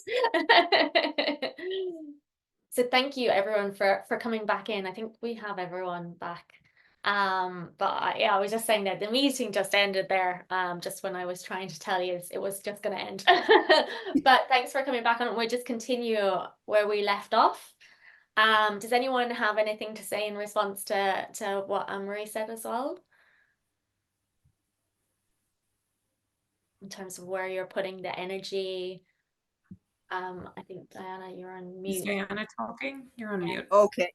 good. So thank you everyone for coming back in. I think we have everyone back. Yeah, I was just saying that the meeting just ended there. Just when I was trying to tell you it was just going to end. But thanks for coming back on. We'll just continue where we left off. Does anyone have anything to say in response to what Anne-Marie said as well? In terms of where you're putting the energy. I think Diana, you're on mute. Is Diana talking? You're on mute. Okay.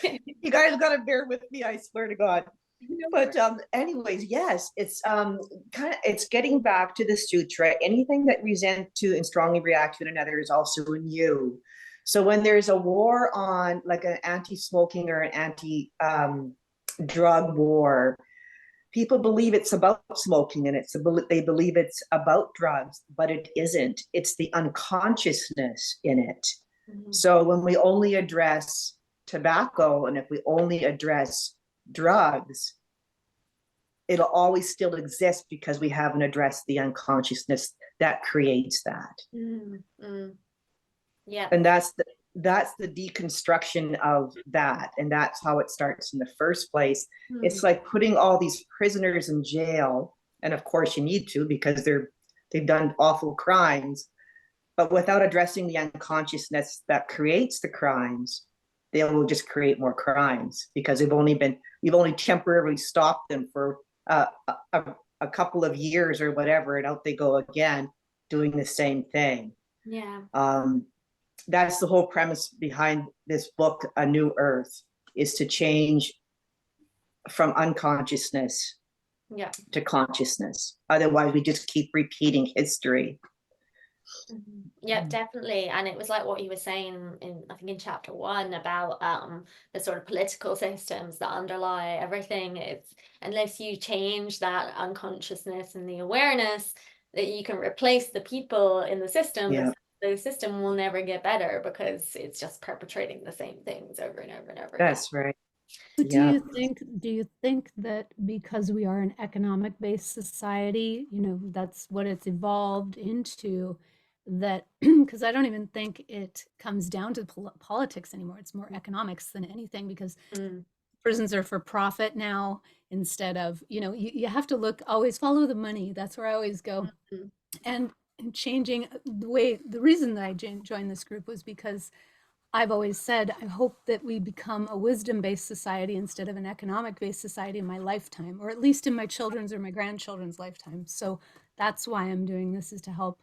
You guys got to bear with me, I swear to God. But anyways, yes, it's it's getting back to the sutra. Anything that resent to and strongly react to another is also in you. So when there's a war on, like an anti-smoking or an anti-drug war, people believe it's about smoking and they believe it's about drugs, but it isn't. It's the unconsciousness in it. Mm-hmm. So when we only address tobacco, and if we only address drugs, it'll always still exist because we haven't addressed the unconsciousness that creates that. Mm-hmm. Yeah. And that's the deconstruction of that. And that's how it starts in the first place. Mm-hmm. It's like putting all these prisoners in jail. And of course you need to, because they've done awful crimes, but without addressing the unconsciousness that creates the crimes, they will just create more crimes because we've only temporarily stopped them for a couple of years or whatever, and out they go again doing the same thing. Yeah. That's the whole premise behind this book, A New Earth, is to change from unconsciousness to consciousness. Otherwise, we just keep repeating history. Yeah, definitely. And it was like what you were saying I think in chapter 1 about the sort of political systems that underlie everything. It's unless you change that unconsciousness and the awareness, that you can replace the people in the system. Yeah. The system will never get better because it's just perpetrating the same things over and over and over again. That's right. But do you think that because we are an economic-based society, that's what it's evolved into, that because I don't even think it comes down to politics anymore. It's more economics than anything, because prisons are for profit now instead of, you have to always follow the money. That's where I always go. Mm-hmm. And changing the reason that I joined this group was because I've always said, I hope that we become a wisdom-based society instead of an economic-based society in my lifetime, or at least in my children's or my grandchildren's lifetime. So that's why I'm doing this, is to help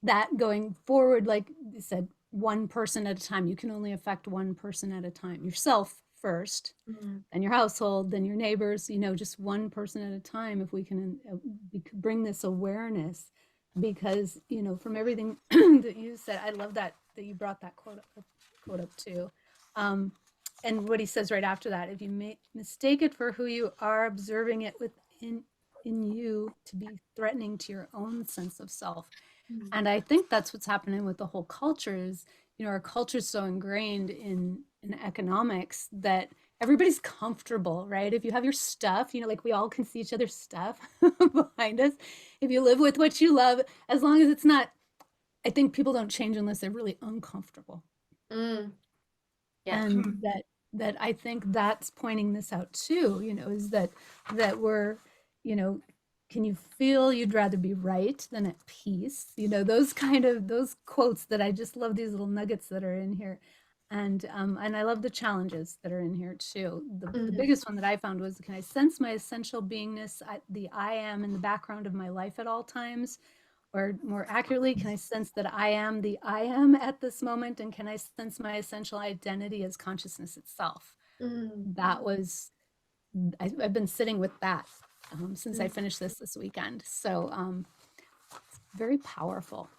that going forward. Like you said, one person at a time. You can only affect one person at a time. Yourself first, then your household, then your neighbors, just one person at a time. If we can bring this awareness, because, from everything that you said, I love that you brought that quote up too. And what he says right after that, if you mistake it for who you are, observing it within you to be threatening to your own sense of self. Mm-hmm. And I think that's what's happening with the whole culture is, our culture is so ingrained in economics that everybody's comfortable, right? If you have your stuff, like we all can see each other's stuff behind us. If you live with what you love, as long as it's not, I think people don't change unless they're really uncomfortable. Yeah. And that I think that's pointing this out too, is that we're, can you feel you'd rather be right than at peace? Those quotes that I just love, these little nuggets that are in here. And I love the challenges that are in here too. The biggest one that I found was, can I sense my essential beingness, the I am in the background of my life at all times? Or more accurately, can I sense that I am the I am at this moment? And can I sense my essential identity as consciousness itself? That was, I've been sitting with that since I finished this weekend. So it's very powerful.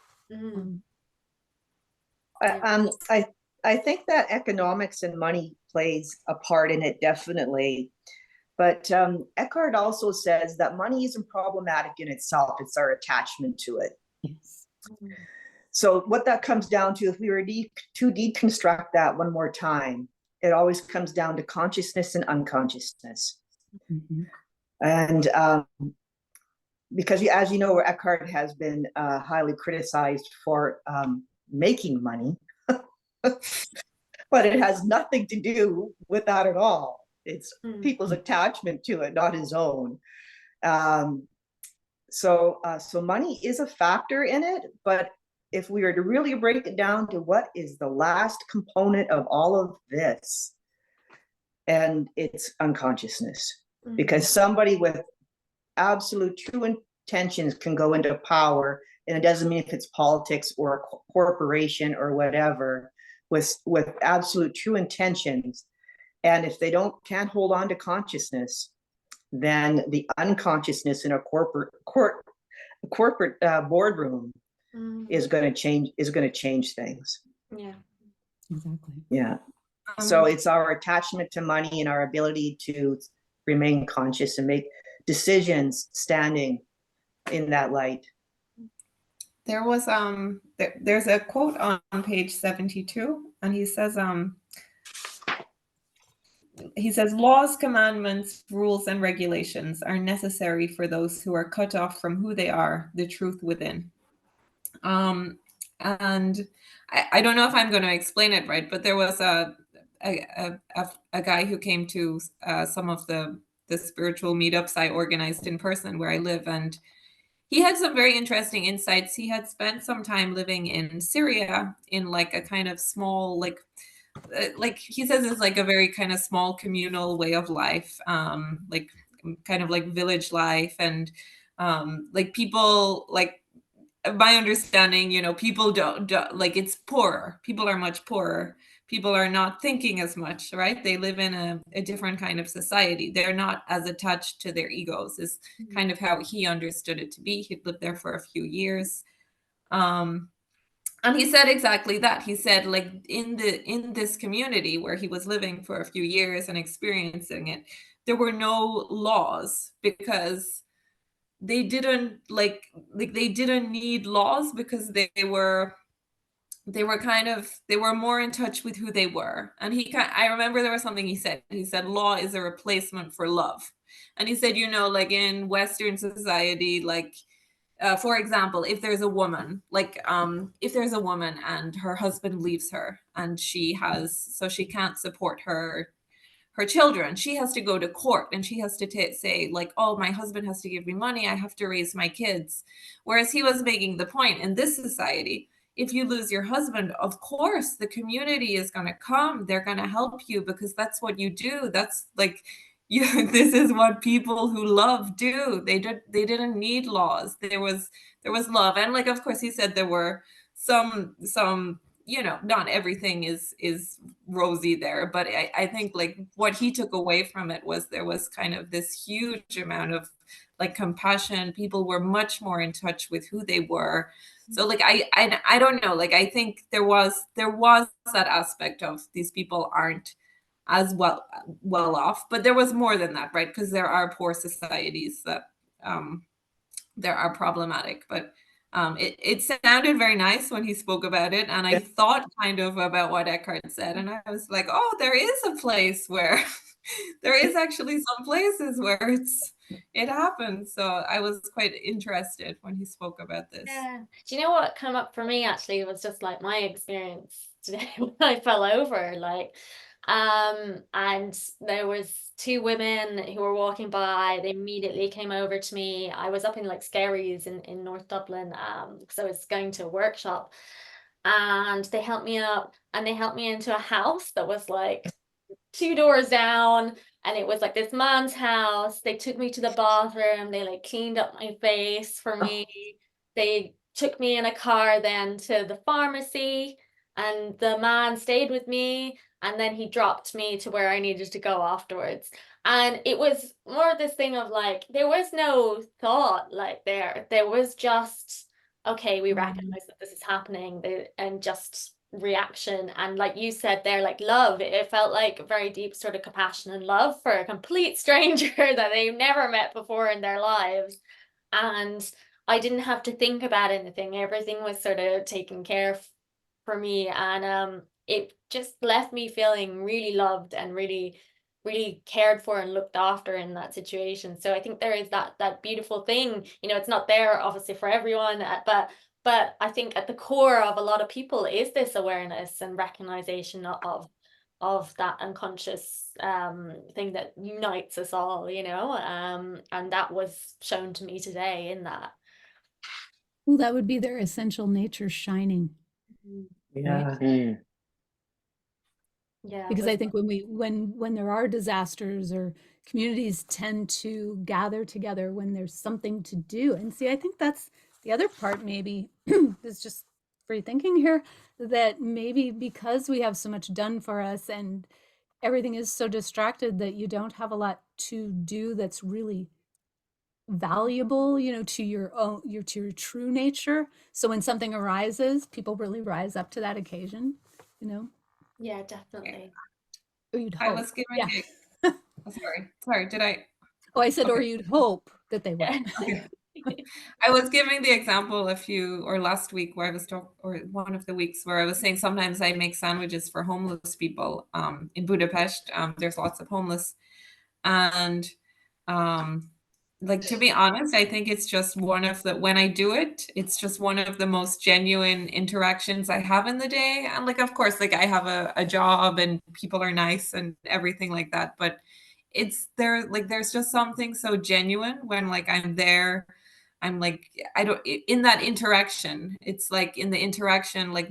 I think that economics and money plays a part in it, definitely. But Eckhart also says that money isn't problematic in itself. It's our attachment to it. Yes. So what that comes down to, if we were to deconstruct that one more time, it always comes down to consciousness and unconsciousness. Mm-hmm. And because as you know, Eckhart has been highly criticized for making money, but it has nothing to do with that at all. It's people's attachment to it, not his own. So money is a factor in it, but if we were to really break it down to what is the last component of all of this, and it's unconsciousness, because somebody with absolute true intentions can go into power, and it doesn't mean if it's politics or a corporation or whatever, with absolute true intentions. And if they can't hold on to consciousness, then the unconsciousness in a corporate boardroom is going to change things. Yeah. Exactly. Yeah. So it's our attachment to money and our ability to remain conscious and make decisions standing in that light. There was there's a quote on page 72, and he says laws, commandments, rules, and regulations are necessary for those who are cut off from who they are, the truth within. And I don't know if I'm going to explain it right, but there was a guy who came to some of the spiritual meetups I organized in person where I live, and he had some very interesting insights. He had spent some time living in Syria in like a kind of small, like he says it's like a very kind of small communal way of life, like kind of like village life, and like people, like my understanding, people don't like, it's poorer. People are much poorer. People are not thinking as much, right? They live in a different kind of society. They're not as attached to their egos, is kind of how he understood it to be. He'd lived there for a few years. And he said exactly that. He said, like, in this community where he was living for a few years and experiencing it, there were no laws, because they didn't they didn't need laws, because they were more in touch with who they were. And I remember there was something he said. He said law is a replacement for love. And he said, like in Western society, like for example, if there's a woman, if there's a woman and her husband leaves her, and she can't support her children, she has to go to court, and she has to say, like, oh, my husband has to give me money, I have to raise my kids. Whereas he was making the point, in this society, if you lose your husband, of course the community is going to come, they're going to help you, because that's what you do. That's like, this is what people who love do. They didn't need laws. There was love. And like, of course, he said there were some not everything is rosy there, but I think like what he took away from it was there was kind of this huge amount of like compassion. People were much more in touch with who they were. So like I don't know, like I think there was that aspect of these people aren't as well off, but there was more than that, right? Because there are poor societies that there are problematic, but it sounded very nice when he spoke about it, and I thought kind of about what Eckhart said, and I was like, oh, there is a place where there is actually some places where it happens. So I was quite interested when he spoke about this. Yeah. Do you know what came up for me actually was just like my experience today when I fell over, like, and there was two women who were walking by. They immediately came over to me. I was up in like Skerries in North Dublin, because I was going to a workshop, and they helped me up, and they helped me into a house that was like 2 doors down, and it was like this man's house. They took me to the bathroom. They like cleaned up my face for me. They took me in a car then to the pharmacy, and the man stayed with me, and then he dropped me to where I needed to go afterwards. And it was more this thing of like, there was no thought like there was just, okay, we recognize that this is happening, and just reaction. And like you said there, like love, it felt like a very deep sort of compassion and love for a complete stranger that they've never met before in their lives. And I didn't have to think about anything. Everything was sort of taken care of for me, and it just left me feeling really loved and really really cared for and looked after in that situation. So I think there is that beautiful thing, you know, it's not there obviously for everyone, but I think at the core of a lot of people is this awareness and recognition of that unconscious thing that unites us all, you know, and that was shown to me today in that. Well, that would be their essential nature shining. Yeah. Mm. Yeah, Because I think when there are disasters, or communities tend to gather together when there's something to do. And see, I think that's the other part, maybe is just free thinking here, that maybe because we have so much done for us and everything is so distracted, that you don't have a lot to do that's really valuable, you know, to your own, to your true nature. So when something arises, people really rise up to that occasion, you know. yeah, definitely. Or you'd I hope. was giving Yeah. oh, sorry, did I? Oh, I said, or Okay. you'd hope that they would. Okay. I was giving the example last week where I was or one of the weeks where I was saying sometimes I make sandwiches for homeless people in Budapest. There's lots of homeless, and like, to be honest, I think it's just when I do it, it's just one of the most genuine interactions I have in the day. And like, of course, like I have a job and people are nice and everything like that, but there's just something so genuine when like I'm there. I'm like, in that interaction, it's like in the interaction, like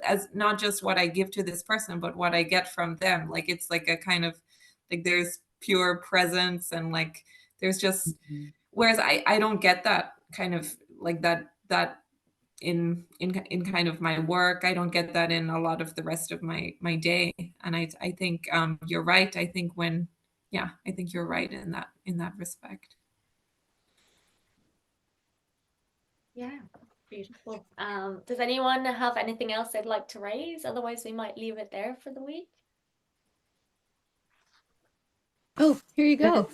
as not just what I give to this person, but what I get from them. Like, it's like a kind of like there's pure presence, and like there's just, whereas I don't get that kind of like that in kind of my work. I don't get that in a lot of the rest of my day. And I think you're right. I think I think you're right in that respect. Yeah, beautiful. Does anyone have anything else they'd like to raise? Otherwise, we might leave it there for the week. Oh, here you go.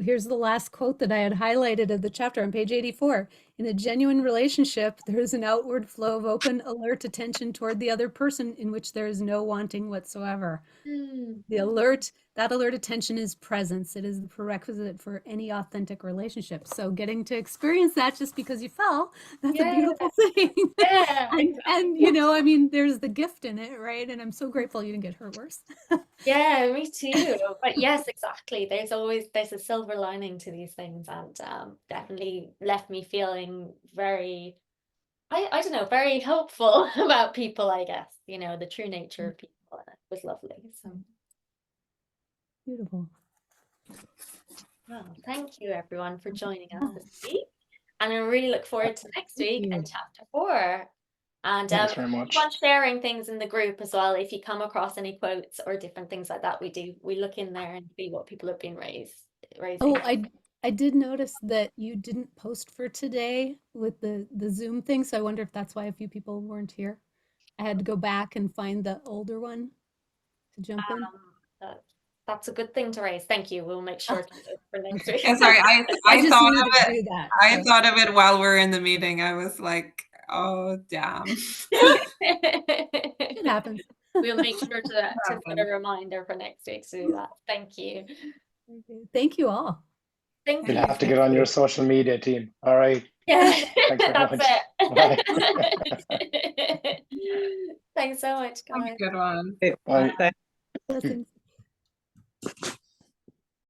Here's the last quote that I had highlighted of the chapter on page 84. In a genuine relationship, there is an outward flow of open, alert attention toward the other person in which there is no wanting whatsoever. That alert attention is presence. It is the prerequisite for any authentic relationship. So getting to experience that just because you fell, that's a beautiful thing. Yeah, and you know, I mean, there's the gift in it, right? And I'm so grateful you didn't get hurt worse. Yeah, me too. But yes, exactly. There's a silver lining to these things, and definitely left me feeling very, I don't know, very hopeful about people, I guess, you know, the true nature of people. And it was lovely. So, Beautiful. well, thank you everyone for joining us this week. And I really look forward to next week and chapter 4. And Thanks very much. keep on sharing things in the group as well. If you come across any quotes or different things like that, we look in there and see what people have been raising. Oh, I did notice that you didn't post for today with the Zoom thing, so I wonder if that's why a few people weren't here. I had to go back and find the older one to jump in. That's a good thing to raise. Thank you. We'll make sure to do it for next week. Yeah, sorry, I just thought needed of to it. do that, I so. thought of it while we're in the meeting. I was like, oh damn. It happens. We'll make sure to put a reminder for next week to do that. Thank you. Thank you all. Thank You'll you. have to get on your social media team. All right. Yeah, Thanks very that's much. it. Thanks so much, Have guys. a good one. Bye. Blessings.